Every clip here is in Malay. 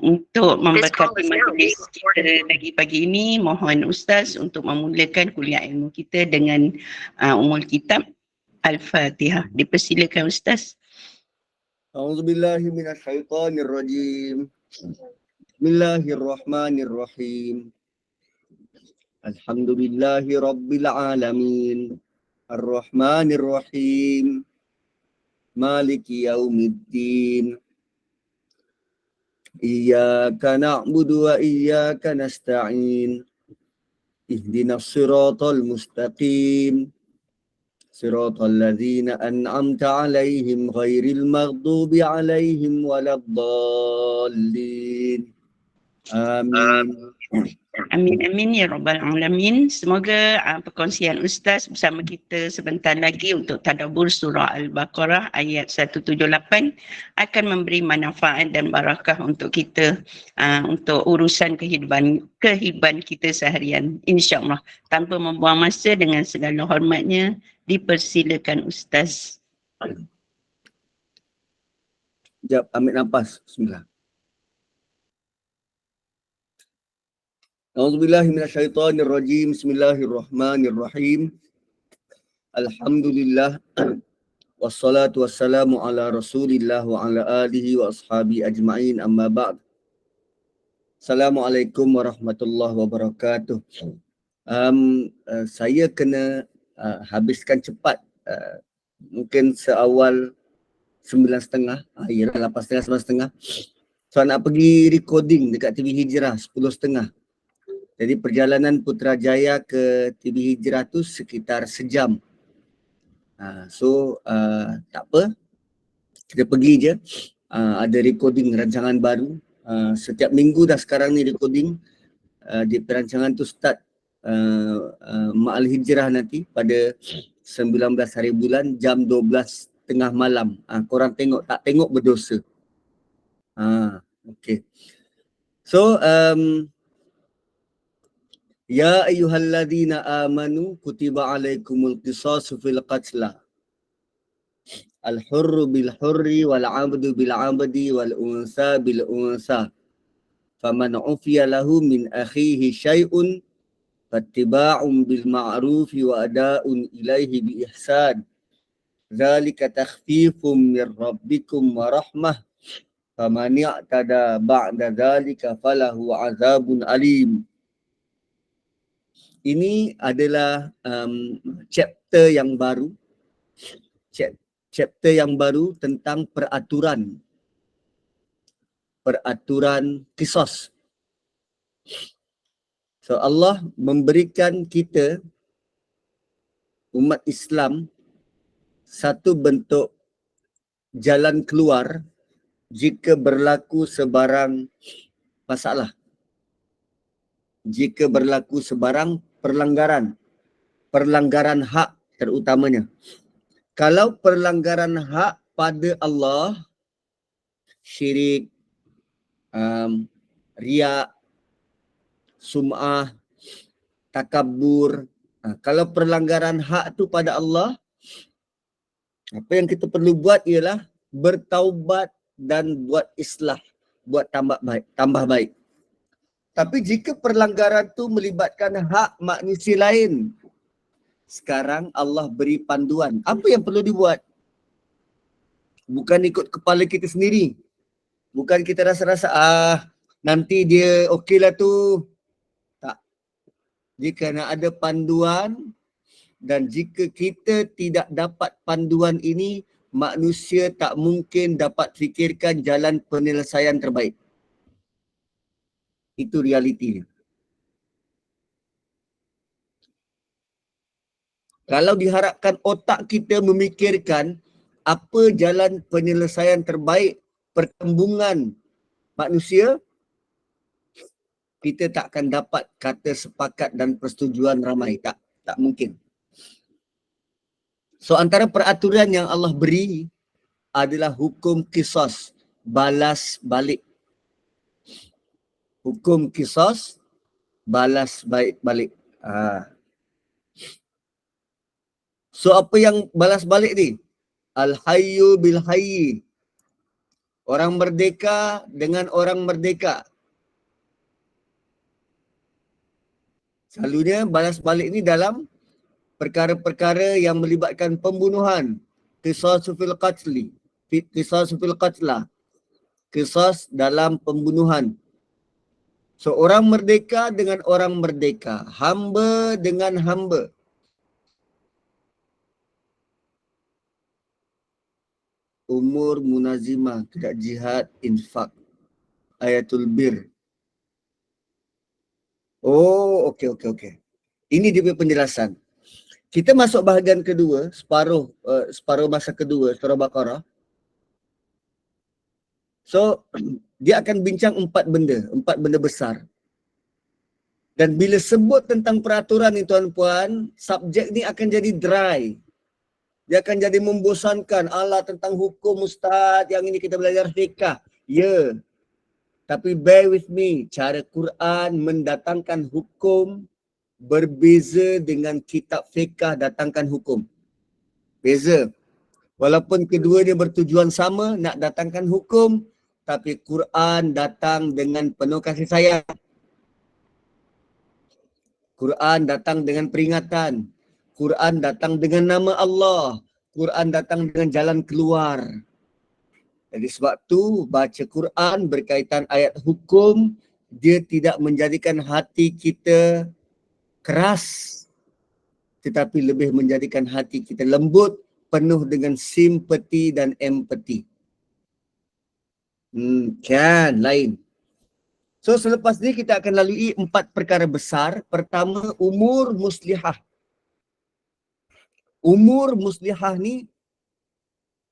Untuk memberkati majlis kita pagi ini, mohon Ustaz untuk memulakan kuliah ilmu kita dengan Ummul Kitab Al-Fatihah. Dipersilakan Ustaz. A'udzubillahi minasyaitonirrajim. Bismillahirrahmanirrahim. Alhamdulillahi rabbil alamin. Ar-Rahmanir-Rahim. Maliki yaumiddin. Iyyaka na'budu wa iyyaka nasta'in. Ihdinas siratal mustaqim. Siratal ladzina an'amta 'alaihim ghairil maghdubi 'alaihim waladdallin. Amin. Amin amin ya rabbal alamin. Semoga perkongsian Ustaz bersama kita sebentar lagi untuk tadabbur surah Al-Baqarah ayat 178 akan memberi manfaat dan barakah untuk kita untuk urusan kehidupan kita seharian, insya-Allah. Tanpa membuang masa, dengan segala hormatnya dipersilakan Ustaz. Sekejap, ambil nafas. Bismillah. A'udzubillahi minasyaitonirrajim. Bismillahirrahmanirrahim. Alhamdulillah. Wassalatu wassalamu ala Rasulillah wa ala alihi wa ashabi ajma'in, amma ba'd. Assalamualaikum warahmatullahi wabarakatuh. Saya kena habiskan cepat. Mungkin seawal 9.30. Ialah 8.30, 9.30. So nak pergi recording dekat TV Hijrah 10.30. Jadi perjalanan Putrajaya ke TV Hijrah tu sekitar sejam. Tak apa, kita pergi je. Ada recording rancangan baru. Setiap minggu dah sekarang ni recording. Di perancangan tu start Ma'al Hijrah nanti pada 19 hari bulan jam 12.30 malam. Korang tengok, tak tengok berdosa. Okay. So, Ya ayyuhalladzina amanu kutiba alaikumul qisasu fil qatla. Al-hurru bil hurri wal 'abdu bil 'abdi wal unsa bil unsa. Faman 'ufiya lahu min akhihi syai'un fattiba'un bil ma'rufi wa ada'un ilaihi bi ihsan. Dzalika takhfifum min rabbikum wa rahmah. Faman i'tada ba'da dzalika falahu 'adzabun alim. Ini adalah chapter yang baru. Chapter yang baru tentang peraturan qisas. So Allah memberikan kita umat Islam satu bentuk jalan keluar jika berlaku sebarang masalah. Jika berlaku sebarang pelanggaran hak terutamanya. Kalau pelanggaran hak pada Allah, syirik, riak, sum'ah, takabur. Kalau pelanggaran hak tu pada Allah, apa yang kita perlu buat ialah bertaubat dan buat islah, buat tambah baik. Tapi jika pelanggaran tu melibatkan hak manusia lain, sekarang Allah beri panduan. Apa yang perlu dibuat? Bukan ikut kepala kita sendiri. Bukan kita rasa-rasa, nanti dia okeylah tu. Tak. Jika nak ada panduan, dan jika kita tidak dapat panduan ini, manusia tak mungkin dapat fikirkan jalan penyelesaian terbaik. Itu realitinya. Kalau diharapkan otak kita memikirkan apa jalan penyelesaian terbaik perkembangan manusia, kita tak akan dapat kata sepakat dan persetujuan ramai. Tak mungkin. So antara peraturan yang Allah beri adalah hukum qisas, balas balik. Hukum qisas, balas balik. So apa yang balas balik ni? Al-hayyu bil hayyi. Orang merdeka dengan orang merdeka. Selalunya balas balik ni dalam perkara-perkara yang melibatkan pembunuhan. Qisas fil qatli. Qisas fil qatla. Qisas dalam pembunuhan. So orang merdeka dengan orang merdeka. Hamba dengan hamba. Umur munazimah, tidak jihad, infak. Ayatul bir. Oh, okey. Ini dia punya penjelasan. Kita masuk bahagian kedua, separuh masa kedua surah Baqarah. So, dia akan bincang empat benda besar. Dan bila sebut tentang peraturan ni tuan-puan, subjek ni akan jadi dry. Dia akan jadi membosankan. Alah, tentang hukum ustaz, yang ini kita belajar fiqah. Ya. Tapi bear with me, cara Quran mendatangkan hukum berbeza dengan kitab fiqah datangkan hukum. Beza. Walaupun keduanya bertujuan sama, nak datangkan hukum, tapi Quran datang dengan penuh kasih sayang. Quran datang dengan peringatan. Quran datang dengan nama Allah. Quran datang dengan jalan keluar. Jadi sebab tu baca Quran berkaitan ayat hukum, dia tidak menjadikan hati kita keras, tetapi lebih menjadikan hati kita lembut, penuh dengan simpati dan empati. Kan lain. So selepas ni kita akan lalui 4 perkara besar. Pertama, umur muslihah. Umur muslihah ni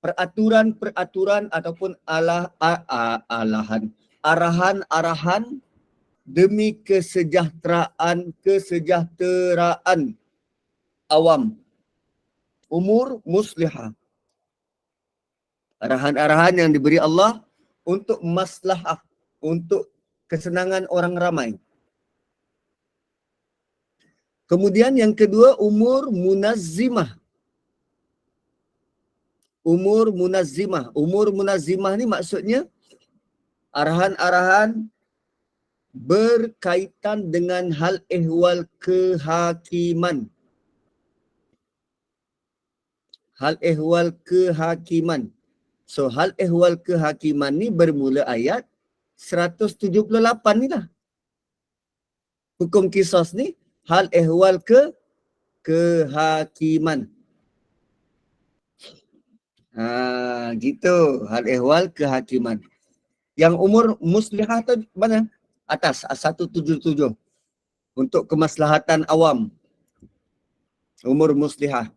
peraturan-peraturan ataupun arahan-arahan demi kesejahteraan awam. Umur muslihah. Arahan-arahan yang diberi Allah untuk maslahah, untuk kesenangan orang ramai. Kemudian yang kedua, umur munazzimah. Umur munazzimah. Umur munazzimah ni maksudnya arahan-arahan berkaitan dengan hal ehwal kehakiman. Hal ehwal kehakiman. So hal ehwal kehakiman ni bermula ayat 178 ni lah. Hukum qisas ni hal ehwal kehakiman. Gitu. Hal ehwal kehakiman. Yang umur muslihah tu mana? Atas 177. Untuk kemaslahatan awam. Umur muslihah.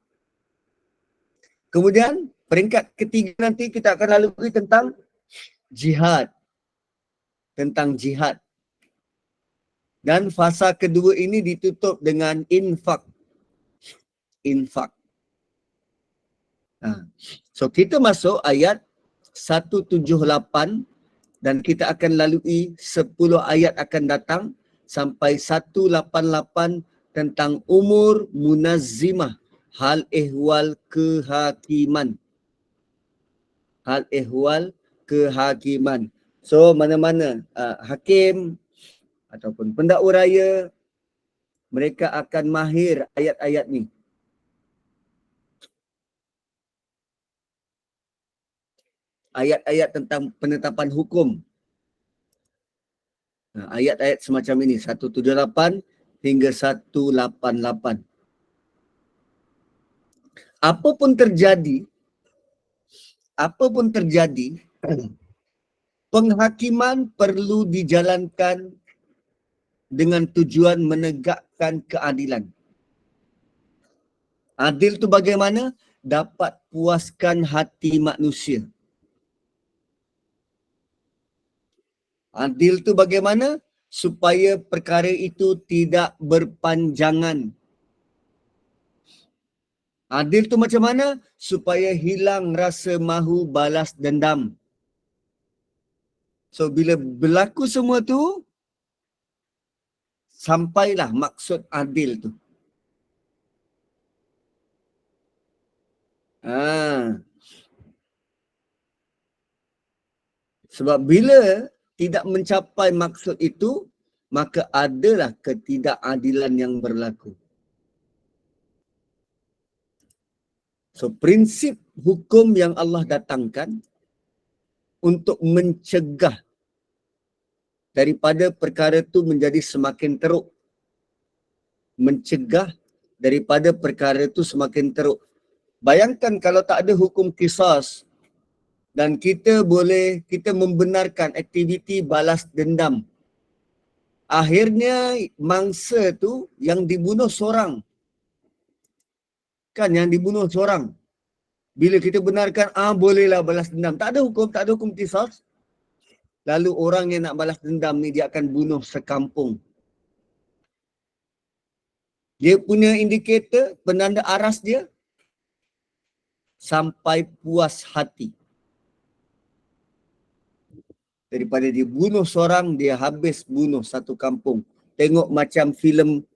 Kemudian peringkat ketiga nanti kita akan lalui tentang jihad. Tentang jihad. Dan fasa kedua ini ditutup dengan infak. Infak. So kita masuk ayat 178 dan kita akan lalui 10 ayat akan datang sampai 188 tentang umur munazzimah, hal ehwal kehakiman. Hal ehwal kehakiman. So mana-mana hakim ataupun pendakwa raya, mereka akan mahir ayat-ayat ni. Ayat-ayat tentang penetapan hukum. Ayat-ayat semacam ini, 178 hingga 188. Apapun terjadi, penghakiman perlu dijalankan dengan tujuan menegakkan keadilan. Adil tu bagaimana? Dapat puaskan hati manusia. Adil tu bagaimana? Supaya perkara itu tidak berpanjangan. Adil tu macam mana? Supaya hilang rasa mahu balas dendam. So bila berlaku semua tu, sampailah maksud adil tu. Sebab bila tidak mencapai maksud itu, maka adalah ketidakadilan yang berlaku. So, prinsip hukum yang Allah datangkan untuk mencegah daripada perkara itu menjadi semakin teruk. Mencegah daripada perkara itu semakin teruk. Bayangkan kalau tak ada hukum qisas dan kita membenarkan aktiviti balas dendam. Akhirnya mangsa tu yang dibunuh seorang. Kan yang dibunuh seorang. Bila kita benarkan, bolehlah balas dendam. Tak ada hukum qisas. Lalu orang yang nak balas dendam ni dia akan bunuh sekampung. Dia punya indikator, penanda aras dia, sampai puas hati. Daripada dia bunuh seorang, dia habis bunuh satu kampung. Tengok macam filem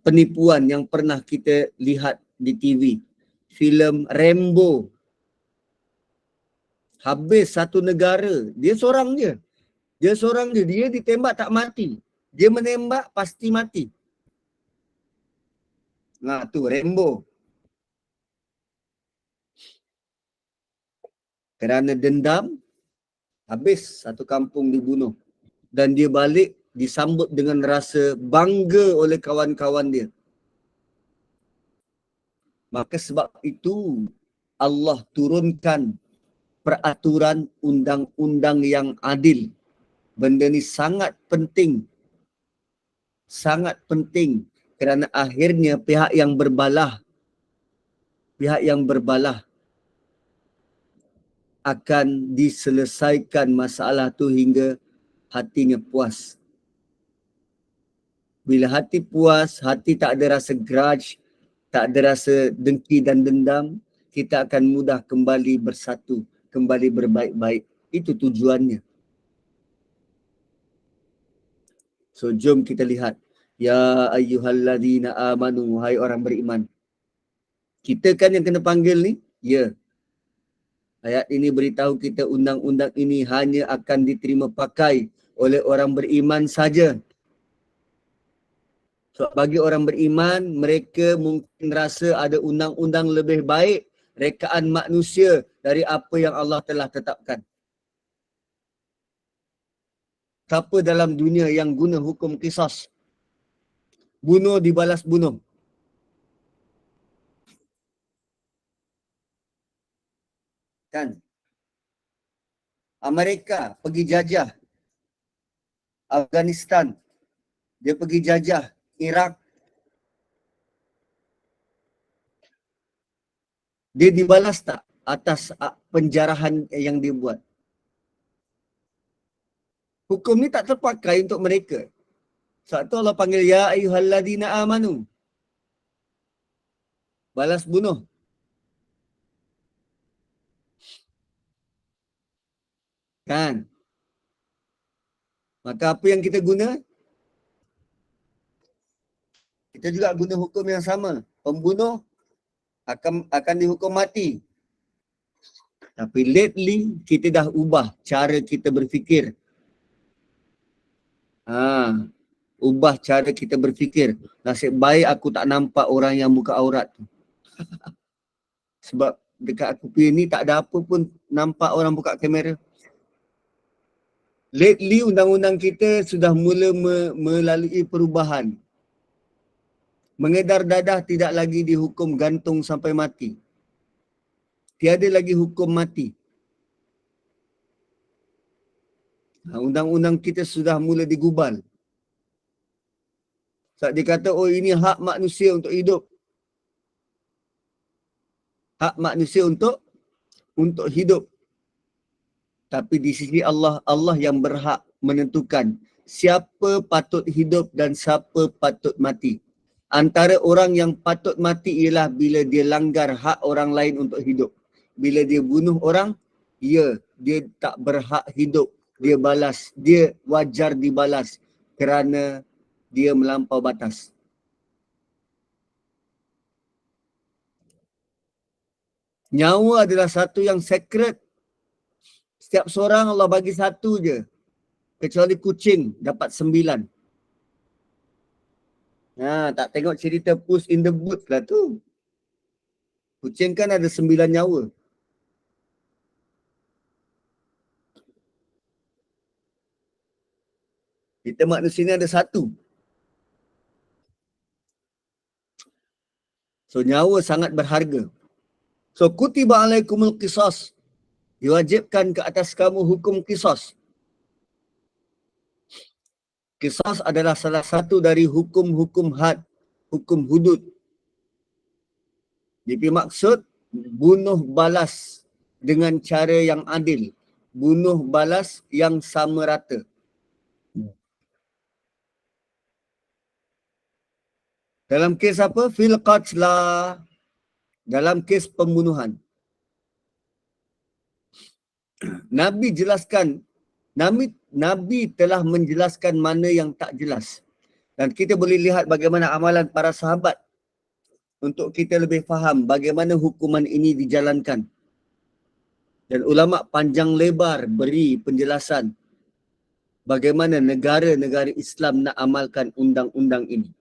penipuan yang pernah kita lihat di TV. Filem Rambo. Habis satu negara. Dia seorang je. Dia ditembak tak mati. Dia menembak pasti mati. Nah tu Rambo. Kerana dendam, habis satu kampung dibunuh. Dan dia balik disambut dengan rasa bangga oleh kawan-kawan dia. Maka sebab itu Allah turunkan peraturan undang-undang yang adil. Benda ni sangat penting. Sangat penting kerana akhirnya pihak yang berbalah akan diselesaikan masalah tu hingga hatinya puas. Bila hati puas, hati tak ada rasa grudge, tak ada rasa dengki dan dendam, kita akan mudah kembali bersatu, kembali berbaik-baik. Itu tujuannya. So jom kita lihat. Ya ayyuhalladzina amanu, hai orang beriman. Kita kan yang kena panggil ni? Ya. Ayat ini beritahu kita undang-undang ini hanya akan diterima pakai oleh orang beriman saja. So, bagi orang beriman, mereka mungkin rasa ada undang-undang lebih baik rekaan manusia dari apa yang Allah telah tetapkan. Siapa dalam dunia yang guna hukum qisas? Bunuh dibalas bunuh. Kan? Amerika pergi jajah Afghanistan. Dia pergi jajah Iraq. Dia dibalas tak atas penjarahan yang dia buat? Hukum ni tak terpakai untuk mereka. Sebab tu Allah panggil ya ayyuhalladzina amanu. Balas bunuh. Kan? Maka apa yang kita guna? Kita juga guna hukum yang sama. Pembunuh akan dihukum mati. Tapi lately kita dah ubah cara kita berfikir. Ubah cara kita berfikir. Nasib baik aku tak nampak orang yang buka aurat tu. Sebab dekat aku punya ni tak ada apa pun nampak orang buka kamera. Lately undang-undang kita sudah mula melalui perubahan. Mengedar dadah tidak lagi dihukum gantung sampai mati. Tiada lagi hukum mati. Undang-undang kita sudah mula digubal. Sebab dia kata, ini hak manusia untuk hidup. Hak manusia untuk hidup. Tapi di sisi Allah, Allah yang berhak menentukan siapa patut hidup dan siapa patut mati. Antara orang yang patut mati ialah bila dia langgar hak orang lain untuk hidup. Bila dia bunuh orang, dia tak berhak hidup. Dia balas, dia wajar dibalas kerana dia melampau batas. Nyawa adalah satu yang sacred. Setiap seorang Allah bagi satu je. Kecuali kucing dapat 9. Tak tengok cerita Puss in the Boots lah tu. Kucing kan ada 9 nyawa. Kita manusia ni ada satu. So nyawa sangat berharga. So kutiba alaikumul qisas. Diwajibkan ke atas kamu hukum qisas. Qisas adalah salah satu dari hukum-hukum had, hukum hudud. Jadi maksud bunuh balas dengan cara yang adil. Bunuh balas yang sama rata. Dalam kes apa? Fil qatla. Dalam kes pembunuhan. Nabi jelaskan, Nabi telah menjelaskan mana yang tak jelas. Dan kita boleh lihat bagaimana amalan para sahabat untuk kita lebih faham bagaimana hukuman ini dijalankan. Dan ulama panjang lebar beri penjelasan bagaimana negara-negara Islam nak amalkan undang-undang ini.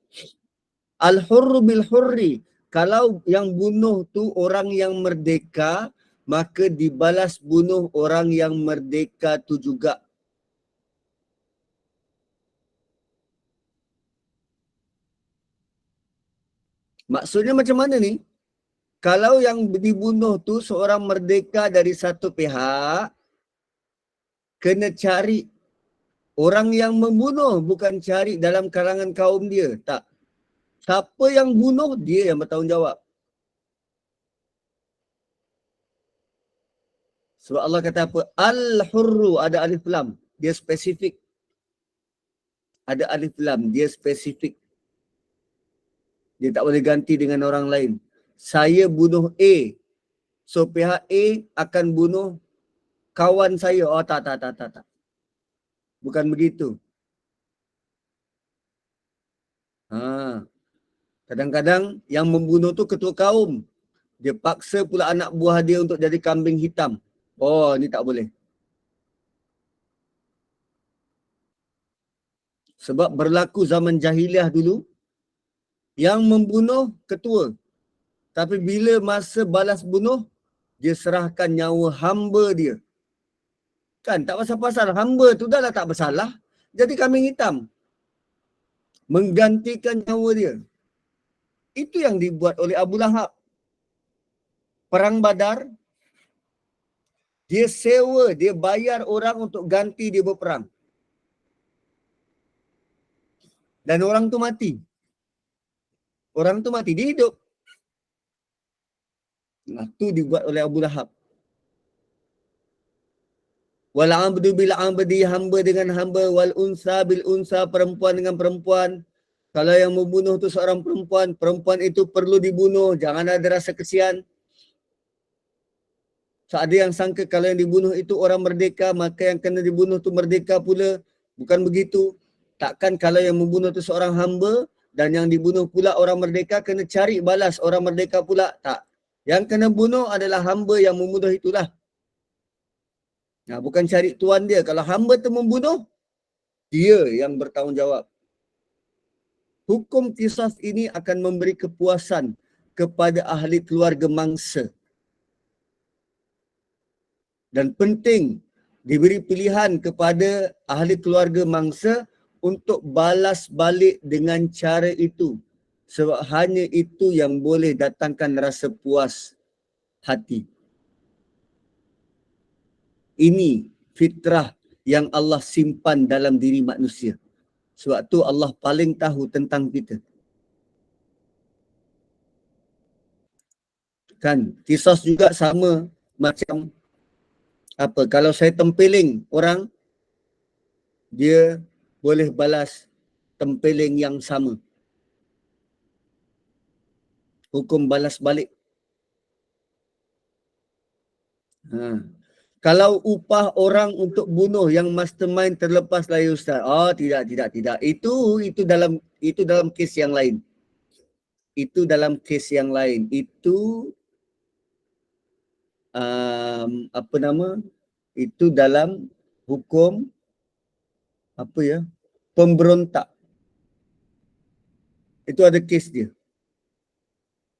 Al-hurru bil-hurri. Kalau yang bunuh tu orang yang merdeka, maka dibalas bunuh orang yang merdeka tu juga. Maksudnya macam mana ni? Kalau yang dibunuh tu seorang merdeka dari satu pihak, kena cari orang yang membunuh, bukan cari dalam kalangan kaum dia. Tak. Siapa yang bunuh, dia yang bertanggungjawab. Sebab Allah kata apa? Al-hurru, ada alif lam. Dia spesifik. Ada alif lam, dia spesifik. Dia tak boleh ganti dengan orang lain. Saya bunuh A. So pihak A akan bunuh kawan saya. Oh tak. Bukan begitu. Kadang-kadang yang membunuh tu ketua kaum. Dia paksa pula anak buah dia untuk jadi kambing hitam. Oh, ni tak boleh. Sebab berlaku zaman jahiliah dulu, yang membunuh ketua. Tapi bila masa balas bunuh, dia serahkan nyawa hamba dia. Kan tak pasal-pasal, hamba tu dah lah tak bersalah. Jadi kambing hitam. Menggantikan nyawa dia. Itu yang dibuat oleh Abu Lahab. Perang Badar, dia sewa, dia bayar orang untuk ganti dia berperang. Dan orang tu mati. Orang tu mati, dia hidup. Itu dibuat oleh Abu Lahab. Wal abdu bil abdi, hamba dengan hamba, wal unsa bil unsa, perempuan dengan perempuan. Kalau yang membunuh tu seorang perempuan, perempuan itu perlu dibunuh, jangan ada rasa kesian. So, ada yang sangka kalau yang dibunuh itu orang merdeka, maka yang kena dibunuh tu merdeka pula. Bukan begitu. Takkan kalau yang membunuh tu seorang hamba dan yang dibunuh pula orang merdeka, kena cari balas orang merdeka pula. Tak. Yang kena bunuh adalah hamba yang membunuh itulah. Bukan cari tuan dia. Kalau hamba tu membunuh, dia yang bertanggungjawab. Hukum qisas ini akan memberi kepuasan kepada ahli keluarga mangsa. Dan penting diberi pilihan kepada ahli keluarga mangsa untuk balas balik dengan cara itu. Sebab hanya itu yang boleh datangkan rasa puas hati. Ini fitrah yang Allah simpan dalam diri manusia. Sebab tu Allah paling tahu tentang kita. Kan, qisas juga sama macam apa, kalau saya tempeling orang, dia boleh balas tempeling yang sama. Hukum balas balik. Kalau upah orang untuk bunuh yang mastermind terlepas lah Ustaz. Oh tidak. Itu dalam kes yang lain. Itu dalam kes yang lain. Itu itu dalam hukum apa ya? Pemberontak. Itu ada kes dia.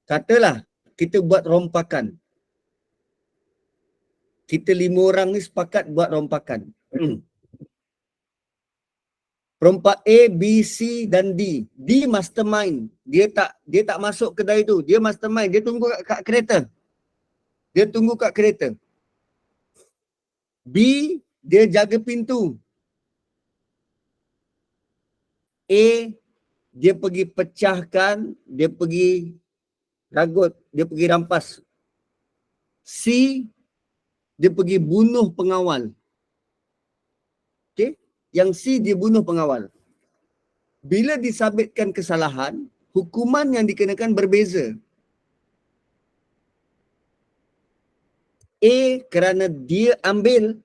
Katalah kita buat rompakan. Kita 5 orang ni sepakat buat rompakan. Perompak A, B, C dan D. D mastermind. Dia tak masuk kedai tu. Dia mastermind. Dia tunggu kat kereta. Dia tunggu kat kereta. B, dia jaga pintu. A, dia pergi pecahkan, dia pergi ragut, dia pergi rampas. C, dia pergi bunuh pengawal. Okey? Yang C dia bunuh pengawal. Bila disabitkan kesalahan, hukuman yang dikenakan berbeza. A kerana dia ambil,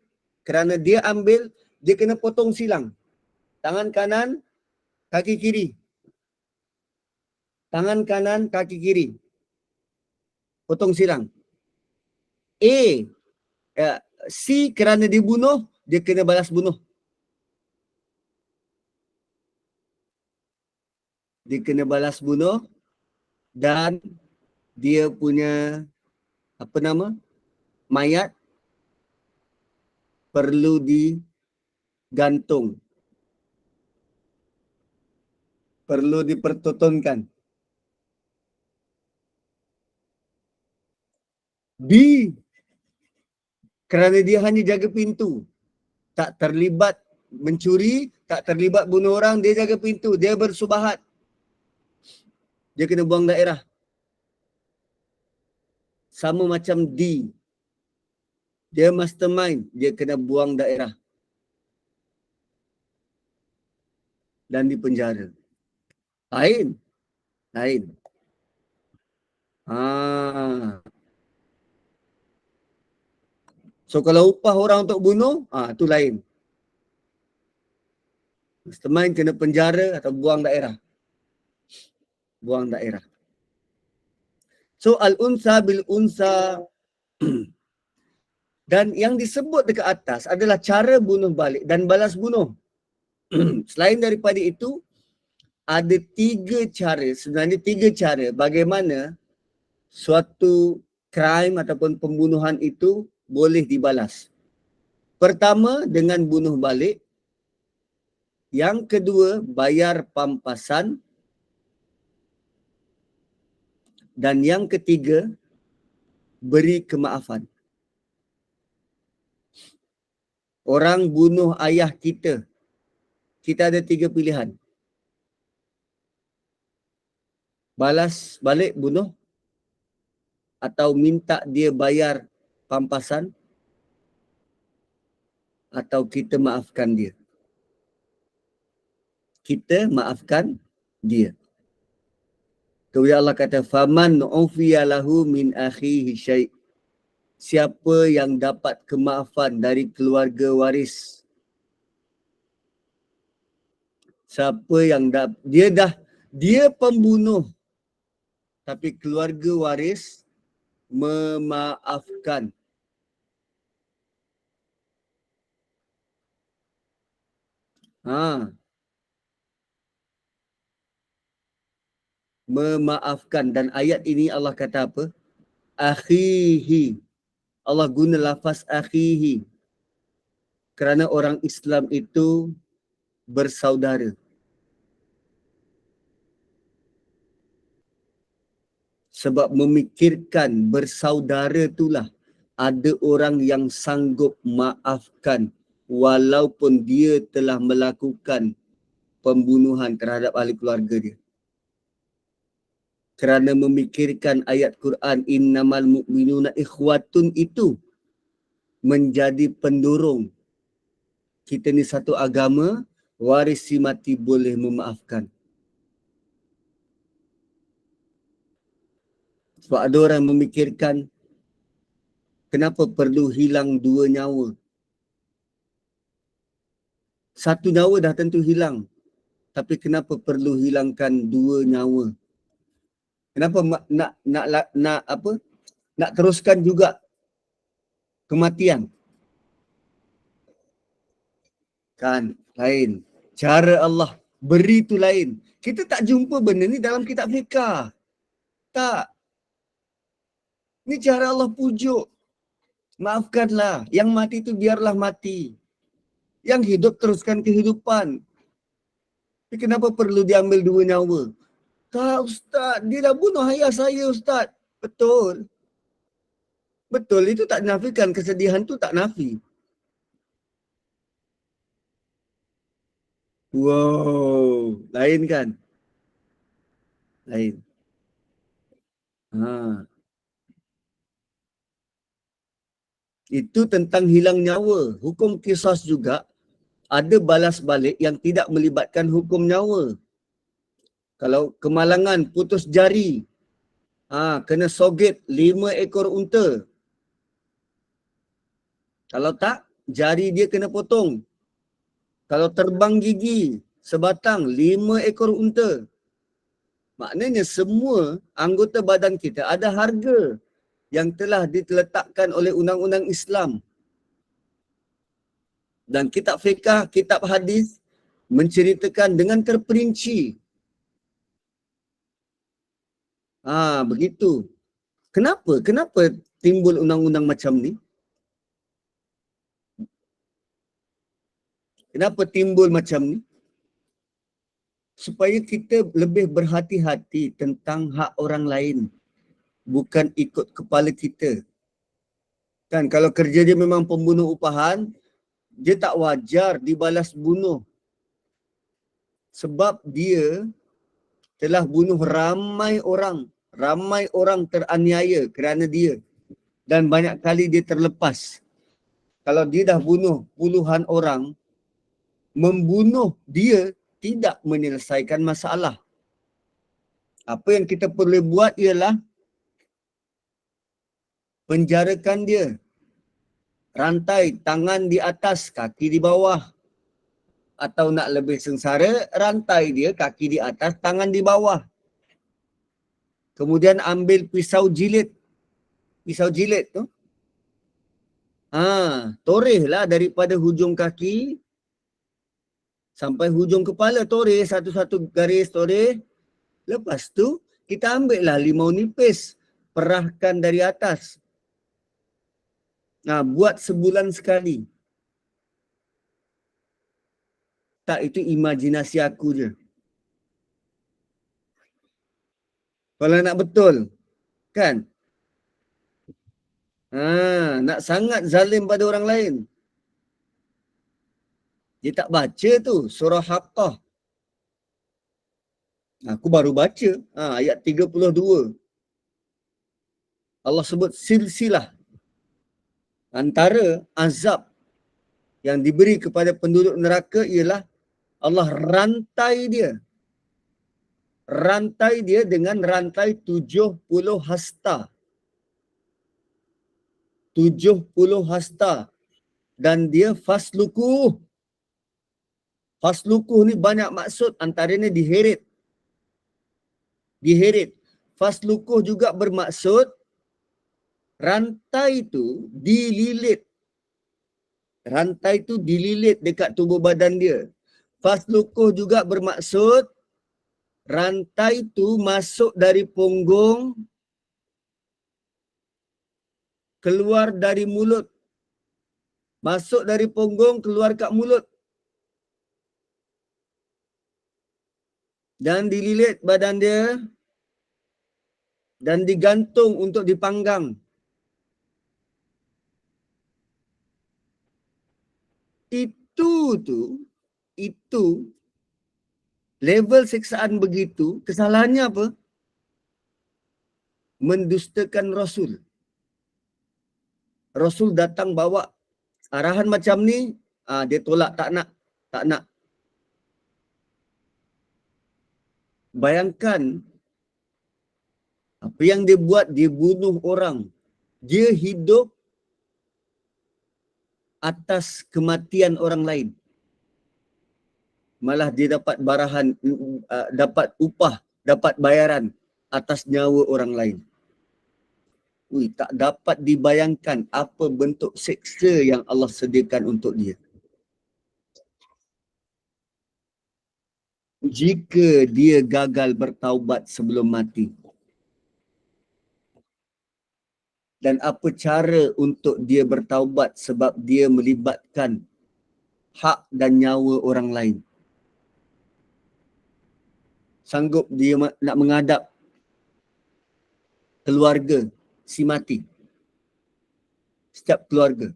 dia kena potong silang. Tangan kanan, kaki kiri. Tangan kanan, kaki kiri. Potong silang. C kerana dia bunuh, dia kena balas bunuh. Dia kena balas bunuh dan dia punya mayat perlu digantung. Perlu dipertontonkan. B kerana dia hanya jaga pintu, tak terlibat mencuri, tak terlibat bunuh orang, dia jaga pintu, dia bersubahat. Dia kena buang daerah. Sama macam D. Dia mastermind, dia kena buang daerah. Dan dipenjara. Lain. So kalau upah orang untuk bunuh, itu lain. Mastermind kena penjara atau buang daerah. Buang daerah. So al-unsa bil-unsa dan yang disebut dekat atas adalah cara bunuh balik dan balas bunuh. Selain daripada itu, ada 3 cara, sebenarnya 3 cara bagaimana suatu crime ataupun pembunuhan itu boleh dibalas. Pertama, dengan bunuh balik. Yang kedua, bayar pampasan. Dan yang ketiga, beri kemaafan. Orang bunuh ayah kita, kita ada 3 pilihan. Balas balik bunuh, atau minta dia bayar pampasan, atau kita maafkan dia. Kita maafkan dia. Kemudian Allah kata, faman ufiya lahu min akhihi syai'. Siapa yang dapat kemaafan dari keluarga waris. Siapa yang dia pembunuh, tapi keluarga waris memaafkan. Memaafkan. Dan ayat ini Allah kata apa? Akhihi. Allah guna lafaz akhihi. Kerana orang Islam itu bersaudara. Sebab memikirkan bersaudara itulah ada orang yang sanggup maafkan walaupun dia telah melakukan pembunuhan terhadap ahli keluarga dia. Kerana memikirkan ayat Quran innamal mu'minuna ikhwatun itu menjadi pendorong kita ni satu agama, waris si mati boleh memaafkan. Sebab ada orang memikirkan kenapa perlu hilang 2 nyawa. 1 nyawa dah tentu hilang. Tapi kenapa perlu hilangkan 2 nyawa? Kenapa nak teruskan juga kematian? Kan, lain. Cara Allah beri tu lain. Kita tak jumpa benda ni dalam kitab fiqah. Tak. Ni cara Allah pujuk. Maafkanlah. Yang mati tu biarlah mati. Yang hidup teruskan kehidupan. Tapi kenapa perlu diambil 2 nyawa? Tak Ustaz, dia dah bunuh ayah saya Ustaz. Betul. Betul, itu tak nafikan. Kesedihan tu tak nafi. Wow, lain kan? Lain. Ha. Itu tentang hilang nyawa. Hukum qisas juga ada balas balik yang tidak melibatkan hukum nyawa. Kalau kemalangan putus jari, kena soget 5 ekor unta. Kalau tak, jari dia kena potong. Kalau terbang gigi sebatang, 5 ekor unta. Maknanya semua anggota badan kita ada harga yang telah diletakkan oleh undang-undang Islam. Dan kitab fiqah, kitab hadis menceritakan dengan terperinci. Begitu. Kenapa? Kenapa timbul undang-undang macam ni? Kenapa timbul macam ni? Supaya kita lebih berhati-hati tentang hak orang lain. Bukan ikut kepala kita. Kan kalau kerja dia memang pembunuh upahan, dia tak wajar dibalas bunuh. Sebab dia telah bunuh ramai orang. Ramai orang teraniaya kerana dia. Dan banyak kali dia terlepas. Kalau dia dah bunuh puluhan orang, membunuh dia tidak menyelesaikan masalah. Apa yang kita perlu buat ialah penjarakan dia. Rantai tangan di atas, kaki di bawah. Atau nak lebih sengsara, rantai dia kaki di atas, tangan di bawah. Kemudian ambil pisau jilid. Pisau jilid tu. Torehlah daripada hujung kaki sampai hujung kepala, toreh satu-satu garis toreh. Lepas tu kita ambillah limau nipis, perahkan dari atas. Buat sebulan sekali. Tak, itu imajinasi aku je. Kalau nak betul, kan? Nak sangat zalim pada orang lain. Dia tak baca tu surah Haqqah. Aku baru baca ayat 32. Allah sebut silsilah. Antara azab yang diberi kepada penduduk neraka ialah Allah rantai dia. Rantai dia dengan rantai 70 hasta. 70 hasta. Dan dia faslukuh. Faslukuh ni banyak maksud, antaranya diheret. Diheret. Faslukuh juga bermaksud rantai itu dililit. Rantai itu dililit dekat tubuh badan dia. Faslukuh juga bermaksud rantai itu masuk dari punggung, keluar dari mulut. Masuk dari punggung, keluar kat mulut. Dan dililit badan dia. Dan digantung untuk dipanggang. Itu level siksaan begitu, kesalahannya apa? Mendustakan Rasul. Rasul datang bawa arahan macam ni, dia tolak, tak nak. Bayangkan apa yang dia buat, dia bunuh orang. Dia hidup atas kematian orang lain. Malah dia dapat barahan, dapat upah, dapat bayaran atas nyawa orang lain. Tak dapat dibayangkan apa bentuk seksa yang Allah sediakan untuk dia. jika dia gagal bertaubat sebelum mati. Dan apa cara untuk dia bertaubat sebab dia melibatkan hak dan nyawa orang lain. Sanggup dia nak menghadap keluarga si mati. Setiap keluarga.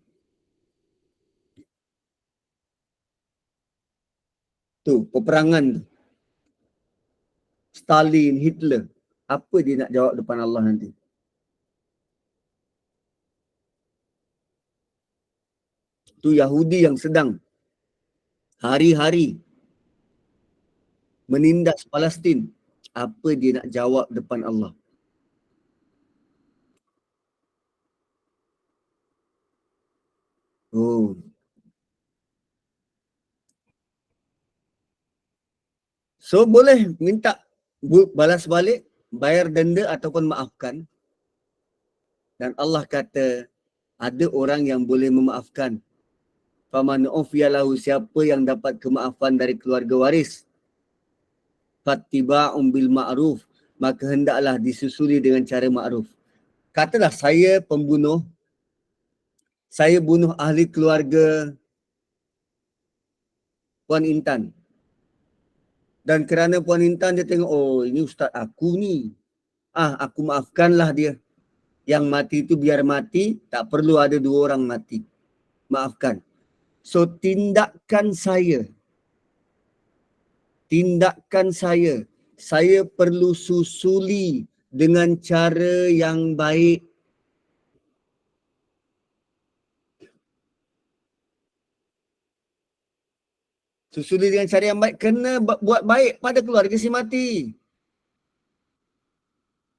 Tu, peperangan tu. Stalin, Hitler. Apa dia nak jawab depan Allah nanti? Tu Yahudi yang sedang hari-hari menindas Palestin. Apa dia nak jawab depan Allah? Oh. So boleh minta balas balik, bayar denda ataupun maafkan. Dan Allah kata ada orang yang boleh memaafkan. Faman ufiya lahu, siapa yang dapat kemaafan dari keluarga waris, fattiba'un bil ma'ruf, maka hendaklah disusuli dengan cara ma'ruf. Katalah saya pembunuh, saya bunuh ahli keluarga Puan Intan. Dan kerana Puan Intan dia tengok, oh ini ustaz aku ni. Aku maafkanlah dia. Yang mati itu biar mati, tak perlu ada 2 orang mati. Maafkan. So tindakan saya perlu susuli dengan cara yang baik. Susuli dengan cara yang baik, kena buat baik pada keluarga si mati.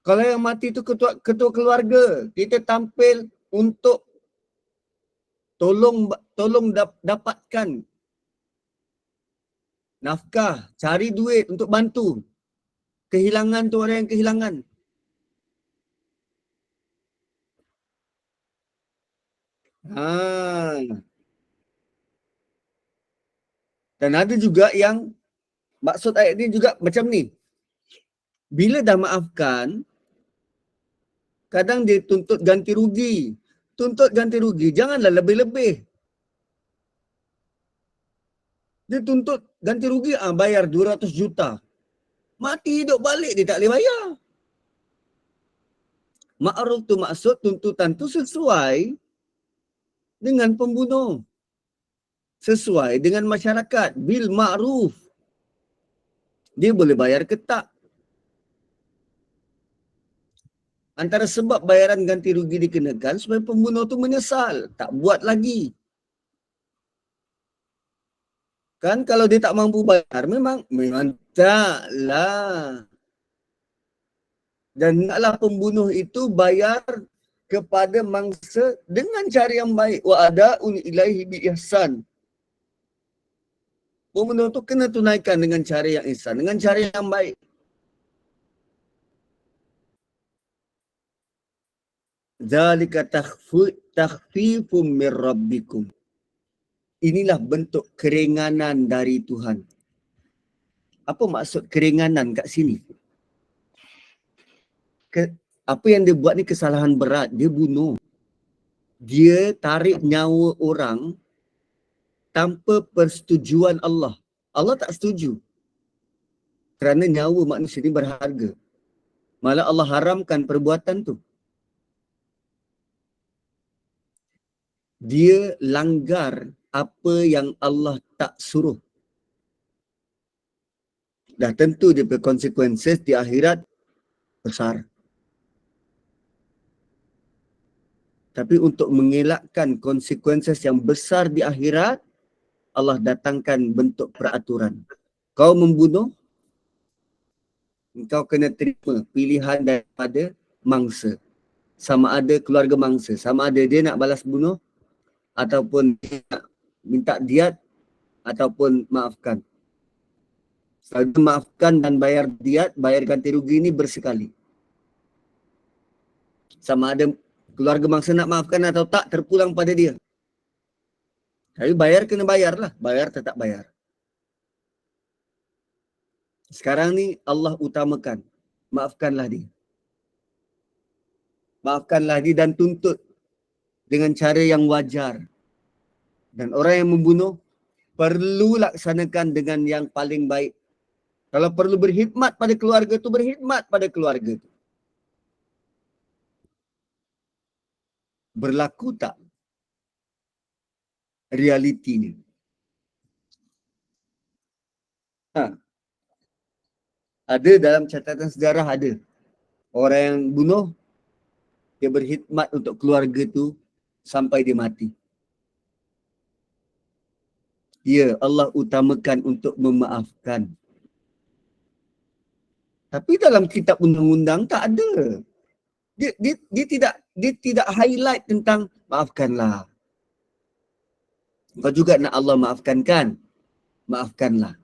Kalau yang mati itu ketua keluarga, kita tampil untuk tolong dapatkan nafkah, cari duit untuk bantu. Kehilangan tu orang yang kehilangan. Dan ada juga yang maksud ayat ni juga macam ni. Bila dah maafkan, kadang dia tuntut ganti rugi. Tuntut ganti rugi, janganlah lebih-lebih. Dia tuntut ganti rugi, bayar 200 juta. Mati hidup balik, dia tak boleh bayar. Ma'ruf tu maksud tuntutan tu sesuai dengan pembunuh. Sesuai dengan masyarakat. Bil ma'ruf. Dia boleh bayar ke tak? Antara sebab bayaran ganti rugi dikenakan supaya pembunuh tu menyesal. Tak buat lagi. Kan kalau dia tak mampu bayar, memang taklah. Dan naklah pembunuh itu bayar kepada mangsa dengan cara yang baik. Wa ada'un ilaihi bi ihsan. Pembunuh itu kena tunaikan dengan cara yang ihsan, dengan cara yang baik. Zalika takhfifum min rabbikum. Inilah bentuk keringanan dari Tuhan. Apa maksud keringanan kat sini? Apa yang dia buat ni kesalahan berat. Dia bunuh. Dia tarik nyawa orang tanpa persetujuan Allah. Allah tak setuju. Kerana nyawa manusia ni berharga. Malah Allah haramkan perbuatan tu. Dia langgar apa yang Allah tak suruh. Dah tentu dia berkonsekuensi di akhirat besar. Tapi untuk mengelakkan konsekuensi yang besar di akhirat, Allah datangkan bentuk peraturan. Kau membunuh, kau kena terima pilihan daripada mangsa. Sama ada keluarga mangsa, sama ada dia nak balas bunuh ataupun dia nak minta diat ataupun maafkan. Kalau maafkan dan bayar diat, bayar ganti rugi ni bersekali. Sama ada keluarga mangsa nak maafkan atau tak, terpulang pada dia. Tapi bayar kena bayar lah. Bayar tetap bayar. Sekarang ni Allah utamakan. Maafkanlah dia. Maafkanlah dia dan tuntut dengan cara yang wajar. Dan orang yang membunuh perlu laksanakan dengan yang paling baik. Kalau perlu berkhidmat pada keluarga tu, berkhidmat pada keluarga tu. Berlaku tak realitinya? Ada dalam catatan sejarah ada. Orang yang bunuh, dia berkhidmat untuk keluarga tu sampai dia mati. Ya, Allah utamakan untuk memaafkan. Tapi dalam kitab undang-undang tak ada. Dia tidak highlight tentang maafkanlah. Kau juga nak Allah maafkan kan? Maafkanlah.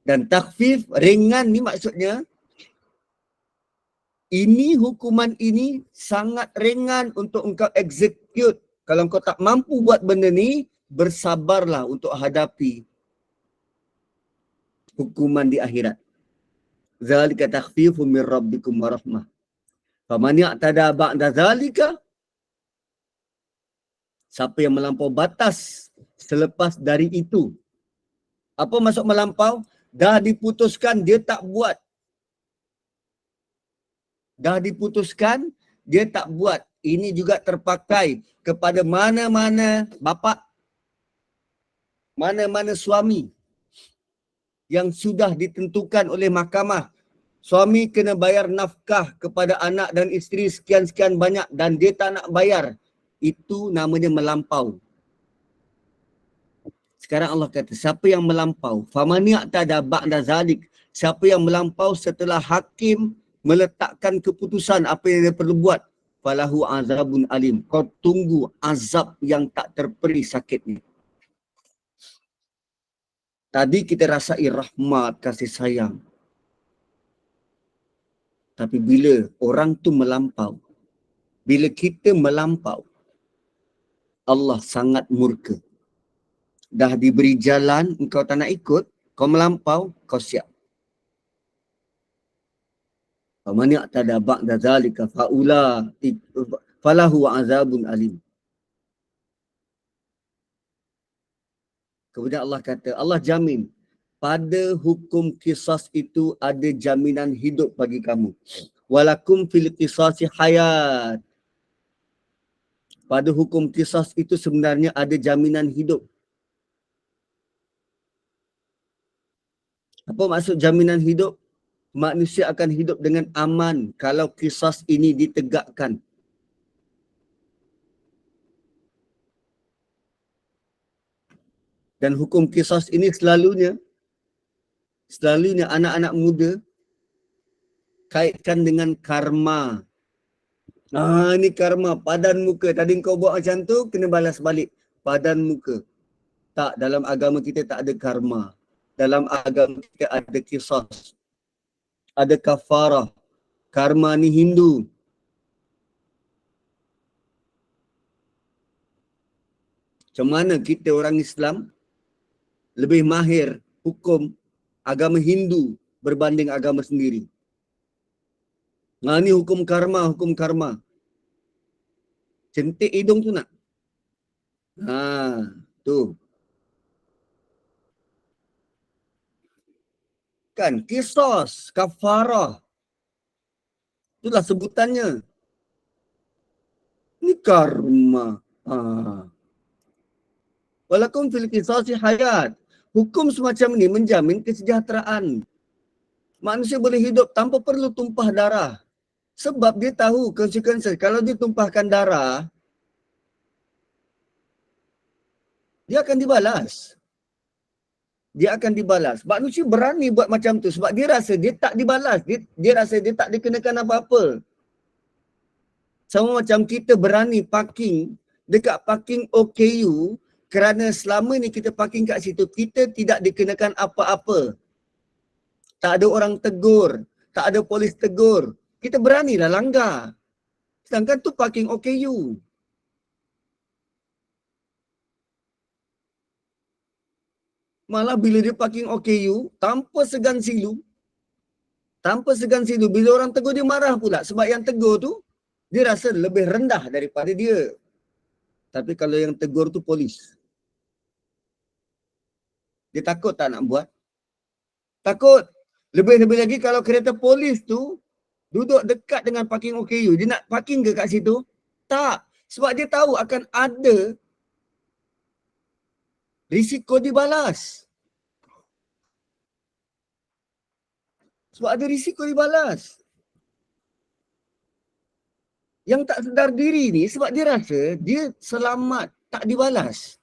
Dan takhfif ringan ni maksudnya ini hukuman ini sangat ringan untuk engkau execute. Kalau engkau tak mampu buat benda ni, bersabarlah untuk hadapi hukuman di akhirat. Zalika takhfifun min rabbikum wa rahmah. Faman ya'tada ba'da zalika, siapa yang melampau batas selepas dari itu. Apa maksud melampau? Dah diputuskan, dia tak buat. Dah diputuskan, dia tak buat. Ini juga terpakai kepada mana-mana bapa, mana-mana suami yang sudah ditentukan oleh mahkamah. Suami kena bayar nafkah kepada anak dan isteri sekian-sekian banyak dan dia tak nak bayar. Itu namanya melampau. Sekarang Allah kata, siapa yang melampau? Famani atada ba'da zalik. Siapa yang melampau setelah hakim meletakkan keputusan apa yang dia perlu buat. Falahu azabun alim. Kau tunggu azab yang tak terperi sakitnya. Tadi kita rasai rahmat, kasih sayang. Tapi bila orang tu melampau, bila kita melampau, Allah sangat murka. Dah diberi jalan, engkau tak nak ikut, kau melampau, kau siap. Faman ya'tada ba'da zalika falahu azabun alim. Kemudian Allah kata, Allah jamin pada hukum qisas itu ada jaminan hidup bagi kamu. Walakum fil qisasi hayat. Pada hukum qisas itu sebenarnya ada jaminan hidup. Apa maksud jaminan hidup? Manusia akan hidup dengan aman kalau qisas ini ditegakkan. Dan hukum qisas ini selalunya anak-anak muda kaitkan dengan karma. Ini karma, padan muka. Tadi kau buat macam tu, kena balas balik. Padan muka. Tak, dalam agama kita tak ada karma. Dalam agama kita ada qisas. Ada kafarah. Karma ni Hindu. Macam mana kita orang Islam lebih mahir hukum agama Hindu berbanding agama sendiri? Ni hukum karma, hukum karma. Centik hidung tu nak? Tu. Kan, qisas, kafarah. Itulah sebutannya. Ini karma. Walakum fil qisasi hayat. Hukum semacam ini menjamin kesejahteraan. Manusia boleh hidup tanpa perlu tumpah darah. Sebab dia tahu konsekuensi. Kalau dia tumpahkan darah, dia akan dibalas. Dia akan dibalas. Manusia berani buat macam tu sebab dia rasa dia tak dibalas. Dia rasa dia tak dikenakan apa-apa. Sama macam kita berani parking dekat parking OKU kerana selama ni kita parking kat situ, kita tidak dikenakan apa-apa. Tak ada orang tegur, tak ada polis tegur. Kita beranilah langgar. Sedangkan tu parking OKU. Malah bila dia parking OKU, tanpa segan silu, bila orang tegur dia marah pula. Sebab yang tegur tu, dia rasa lebih rendah daripada dia. Tapi kalau yang tegur tu polis, dia takut tak nak buat? Takut. Lebih-lebih lagi kalau kereta polis tu duduk dekat dengan parking OKU, dia nak parking ke kat situ? Tak. Sebab dia tahu akan ada risiko dibalas. Sebab ada risiko dibalas. Yang tak sedar diri ni sebab dia rasa dia selamat, tak dibalas.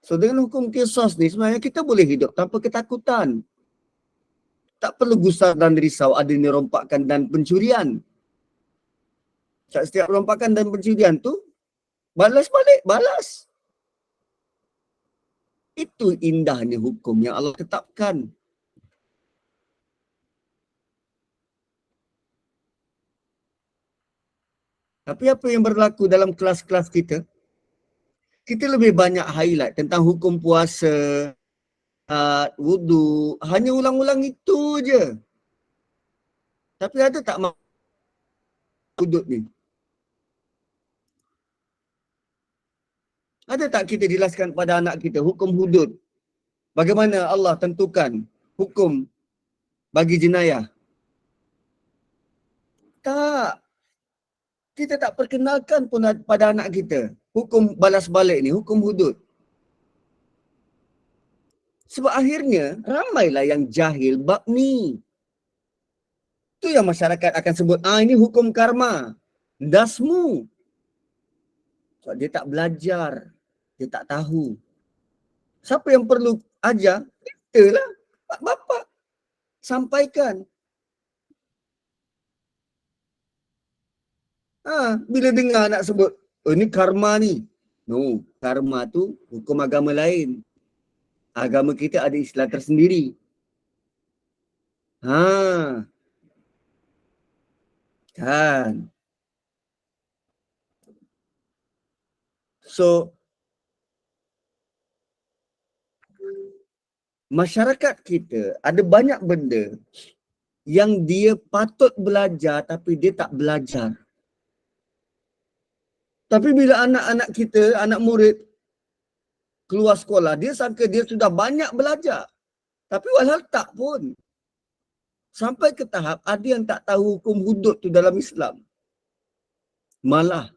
So dengan hukum qisas ni sebenarnya kita boleh hidup tanpa ketakutan. Tak perlu gusar dan risau adanya rompakan dan pencurian. Setiap rompakan dan pencurian tu balas balik, balas. Itu indahnya hukum yang Allah tetapkan. Tapi apa yang berlaku dalam kelas-kelas kita? Kita lebih banyak highlight tentang hukum puasa, wudu, hanya ulang-ulang itu je. Tapi ada tak hudud ni? Ada tak kita jelaskan pada anak kita hukum hudud? Bagaimana Allah tentukan hukum bagi jenayah? Tak. Kita tak perkenalkan pun pada anak kita hukum balas balik ni, hukum hudud. Sebab akhirnya ramailah yang jahil bab ni. Tu yang masyarakat akan sebut, ini hukum karma. Dasmu. Sebab dia tak belajar. Dia tak tahu. Siapa yang perlu ajar? Kita lah. Pak bapak. Sampaikan. Bila dengar nak sebut, ini karma ni. No, karma tu hukum agama lain. Agama kita ada istilah tersendiri. Kan. So, masyarakat kita ada banyak benda yang dia patut belajar tapi dia tak belajar. Tapi bila anak-anak kita, anak murid keluar sekolah, dia sangka dia sudah banyak belajar. Tapi walhal tak pun. Sampai ke tahap ada yang tak tahu hukum hudud tu dalam Islam. Malah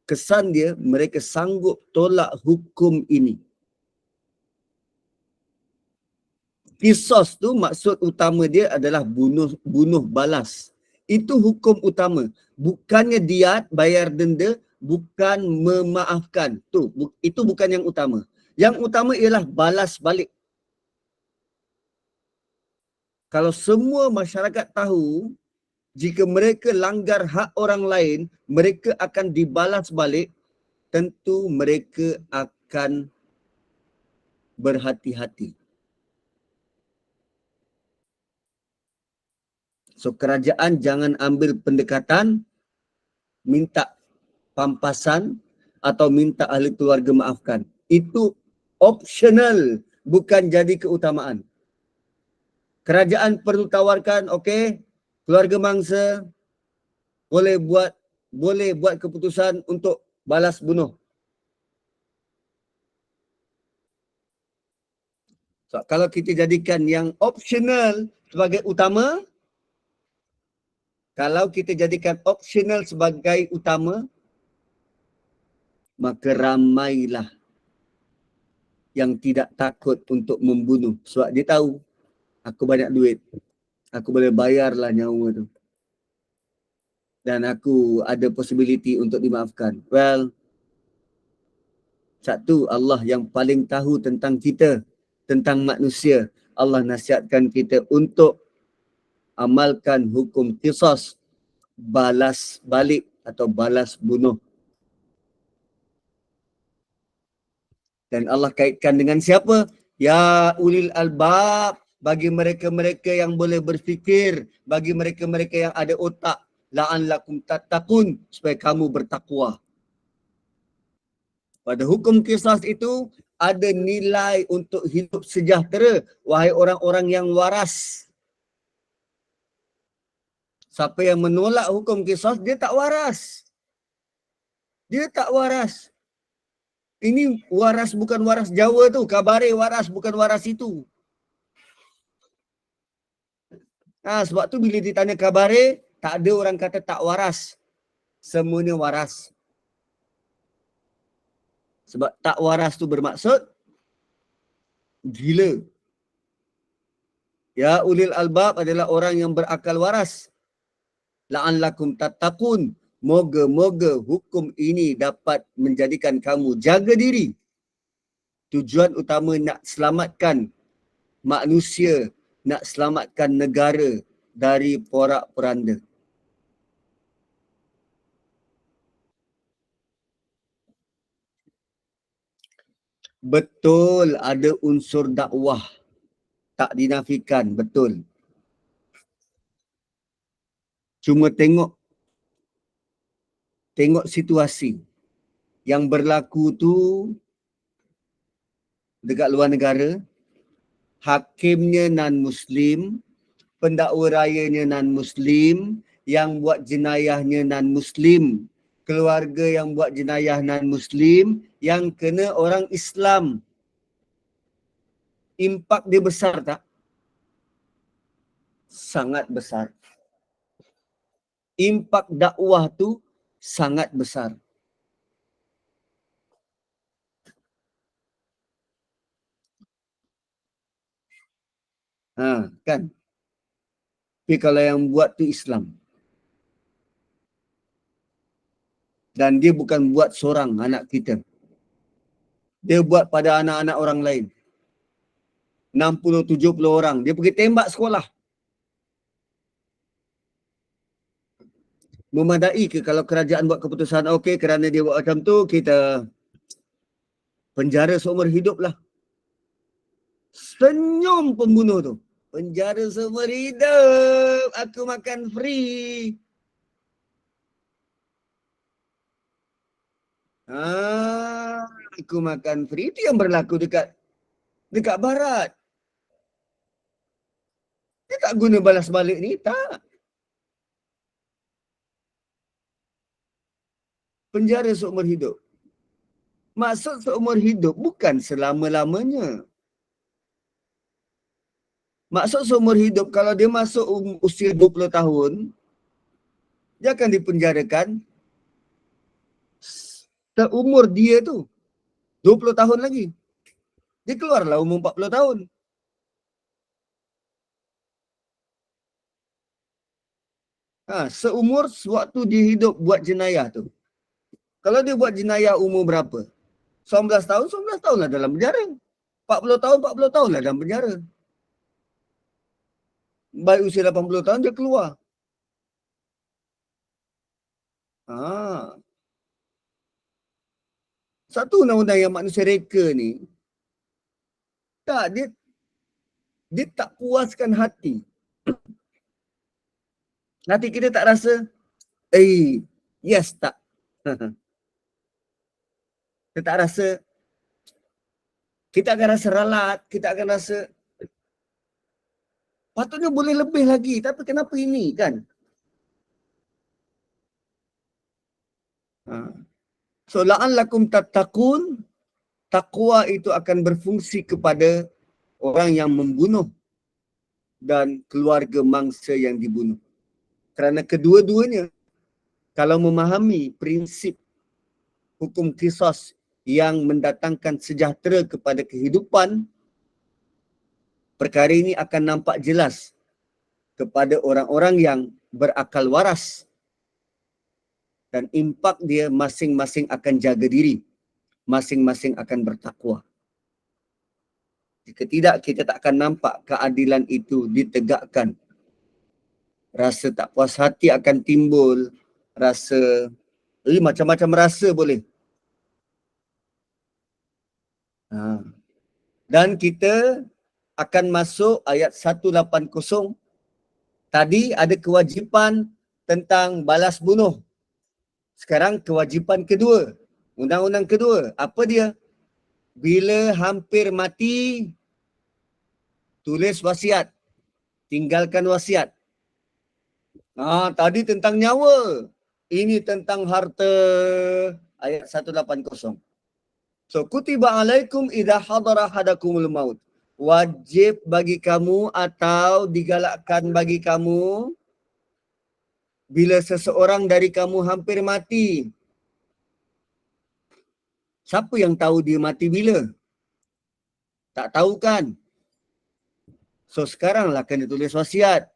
kesan dia mereka sanggup tolak hukum ini. Qisas tu maksud utama dia adalah bunuh balas. Itu hukum utama. Bukannya diat, bayar denda, bukan memaafkan. Itu bukan yang utama. Yang utama ialah balas balik. Kalau semua masyarakat tahu, jika mereka langgar hak orang lain, mereka akan dibalas balik, tentu mereka akan berhati-hati. So kerajaan jangan ambil pendekatan minta pampasan atau minta ahli keluarga maafkan. Itu optional, bukan jadi keutamaan. Kerajaan perlu tawarkan, okey, keluarga mangsa boleh buat keputusan untuk balas bunuh. So, kalau kita jadikan yang optional sebagai utama, maka ramailah yang tidak takut untuk membunuh. Sebab dia tahu, aku banyak duit. Aku boleh bayarlah nyawa tu. Dan aku ada possibility untuk dimaafkan. Well, satu, Allah yang paling tahu tentang kita, tentang manusia. Allah nasihatkan kita untuk amalkan hukum qisas, balas balik atau balas bunuh. Dan Allah kaitkan dengan siapa? Ya ulil albab, bagi mereka-mereka yang boleh berfikir, bagi mereka-mereka yang ada otak, la'allakum tattaqun, supaya kamu bertakwa. Pada hukum qisas itu ada nilai untuk hidup sejahtera, wahai orang-orang yang waras. Siapa yang menolak hukum qisas, dia tak waras. Dia tak waras. Ini waras bukan waras Jawa tu, kabare waras bukan waras itu. Sebab tu bila ditanya kabare, tak ada orang kata tak waras. Semuanya waras. Sebab tak waras tu bermaksud gila. Ya ulil albab adalah orang yang berakal waras. La'allakum tattaqun. Moga-moga hukum ini dapat menjadikan kamu jaga diri. Tujuan utama nak selamatkan manusia, nak selamatkan negara dari porak-poranda. Betul ada unsur dakwah. Tak dinafikan, betul. Cuma tengok situasi yang berlaku tu dekat luar negara, hakimnya non-Muslim, pendakwa rayanya non-Muslim, yang buat jenayahnya non-Muslim, keluarga yang buat jenayah non-Muslim, yang kena orang Islam. Impak dia besar tak? Sangat besar. Impak dakwah tu sangat besar. Kan? Tapi kalau yang buat tu Islam. Dan dia bukan buat seorang anak kita. Dia buat pada anak-anak orang lain. 60-70 orang. Dia pergi tembak sekolah. Memadai ke kalau kerajaan buat keputusan, okey kerana dia buat macam tu, kita penjara seumur hidup lah. Senyum pembunuh tu. Penjara seumur hidup. Aku makan free. Aku makan free. Itu yang berlaku dekat barat. Dia tak guna balas balik ni, tak. Penjara seumur hidup. Maksud seumur hidup bukan selama-lamanya. Maksud seumur hidup, kalau dia masuk usia 20 tahun, dia akan dipenjarakan seumur dia tu. 20 tahun lagi. Dia keluarlah umur 40 tahun. Seumur sewaktu dia hidup buat jenayah tu. Kalau dia buat jenayah umur berapa? 19 tahun, 19 tahun lah dalam penjara. 40 tahun, 40 tahun lah dalam penjara. Baik usia 80 tahun dia keluar. Satu undang-undang yang manusia reka ni, tak, dia tak puaskan hati. Hati kita tak rasa, yes tak. Kita tak rasa, kita akan rasa ralat, kita akan rasa, patutnya boleh lebih lagi, tapi kenapa ini kan? So la'allakum tattaqun, takwa itu akan berfungsi kepada orang yang membunuh dan keluarga mangsa yang dibunuh. Kerana kedua-duanya, kalau memahami prinsip hukum qisas yang mendatangkan sejahtera kepada kehidupan, perkara ini akan nampak jelas kepada orang-orang yang berakal waras. Dan impak dia masing-masing akan jaga diri. Masing-masing akan bertakwa. Jika tidak, kita tak akan nampak keadilan itu ditegakkan. Rasa tak puas hati akan timbul. Rasa, macam-macam rasa boleh. Dan kita akan masuk ayat 180. Tadi ada kewajipan tentang balas bunuh. Sekarang kewajipan kedua. Undang-undang kedua, apa dia? Bila hampir mati, tulis wasiat. Tinggalkan wasiat. Tadi tentang nyawa. Ini tentang harta. Ayat 180. So, kutiba alaikum idha hadara hadakumul maut. Wajib bagi kamu atau digalakkan bagi kamu bila seseorang dari kamu hampir mati. Siapa yang tahu dia mati bila? Tak tahu kan? So, sekaranglah kena tulis wasiat.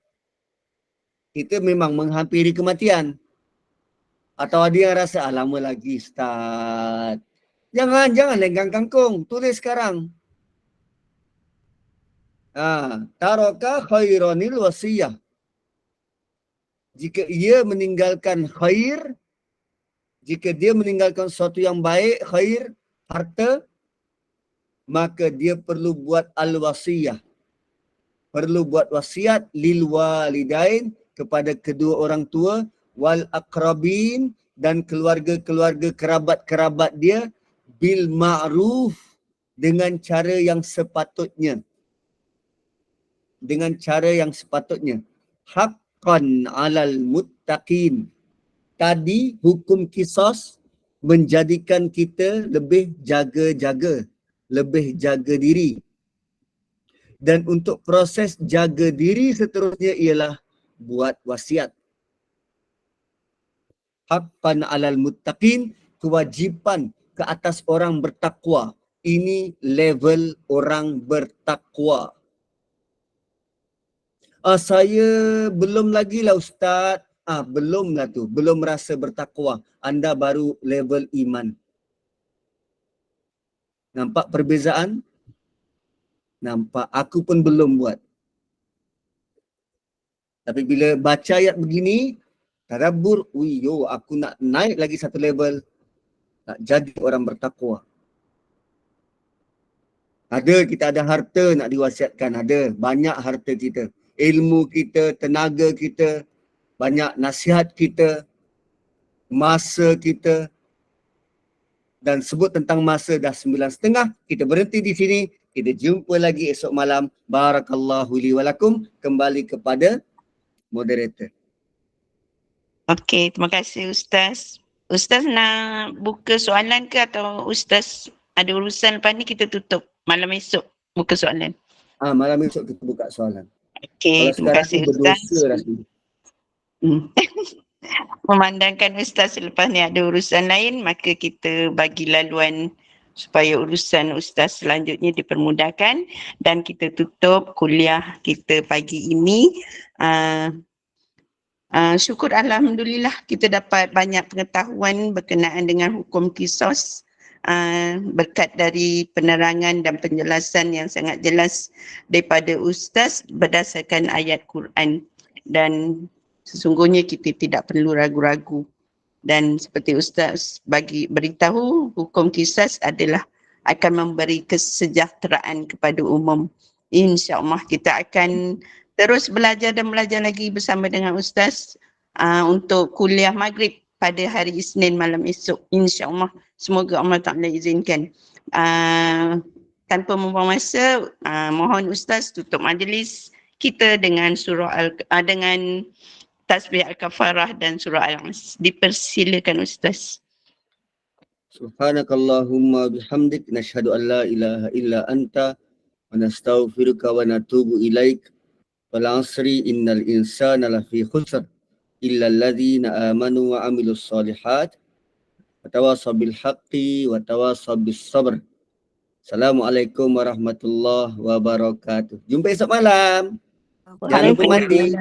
Kita memang menghampiri kematian. Atau ada yang rasa, lama lagi start. Jangan lenggang kangkung. Tulis sekarang. Taraka khairanil wasiyah. Jika ia meninggalkan khair, jika dia meninggalkan sesuatu yang baik, khair, harta, maka dia perlu buat al-wasiyah. Perlu buat wasiat lil walidain kepada kedua orang tua, wal aqrabin dan keluarga-keluarga kerabat-kerabat dia bil ma'ruf dengan cara yang sepatutnya. Dengan cara yang sepatutnya. Haqqan 'alal muttaqin. Tadi hukum qisas menjadikan kita lebih jaga-jaga, lebih jaga diri. Dan untuk proses jaga diri seterusnya ialah buat wasiat. Haqqan 'alal muttaqin, kewajipan ke atas orang bertakwa. Ini level orang bertakwa. Saya belum lagi lah Ustaz. Belum lah tu. Belum rasa bertakwa. Anda baru level iman. Nampak perbezaan? Nampak. Aku pun belum buat. Tapi bila baca ayat begini, tadabbur, aku nak naik lagi satu level. Nak jadi orang bertakwa. Kita ada harta nak diwasiatkan. Ada. Banyak harta kita. Ilmu kita, tenaga kita, banyak nasihat kita, masa kita. Dan sebut tentang masa dah 9.30. Kita berhenti di sini. Kita jumpa lagi esok malam. Barakallahu li walakum. Kembali kepada moderator. Okey, terima kasih Ustaz. Ustaz nak buka soalan ke atau Ustaz ada urusan lepas ni kita tutup malam esok buka soalan? Malam esok kita buka soalan. Okey, terima kasih Ustaz. Rasmi. Memandangkan Ustaz selepas ni ada urusan lain, maka kita bagi laluan supaya urusan Ustaz selanjutnya dipermudahkan dan kita tutup kuliah kita pagi ini. Syukur Alhamdulillah kita dapat banyak pengetahuan berkenaan dengan hukum qisas berkat dari penerangan dan penjelasan yang sangat jelas daripada Ustaz berdasarkan ayat Quran, dan sesungguhnya kita tidak perlu ragu-ragu. Dan seperti Ustaz bagi beritahu, hukum qisas adalah akan memberi kesejahteraan kepada umum. InsyaAllah kita akan terus belajar dan belajar lagi bersama dengan Ustaz untuk kuliah maghrib pada hari Isnin malam esok. InsyaAllah. Semoga Allah Ta'ala izinkan. Tanpa membuang masa, mohon Ustaz tutup majlis kita dengan dengan tasbih Al-Kafarah dan surah Al-As. Dipersilakan Ustaz. Subhanakallahumma bihamdik nashhadu an la ilaha illa anta wa nastaghfiruka wa natubu ilaik. Wal 'asri innal insana lafi khusr illa alladhina amanu wa 'amilus solihat wa tawasaw bil haqqi wa tawasaw bis sabr. Assalamualaikum warahmatullahi wabarakatuh. Jumpa esok malam. Jangan lupa mandi.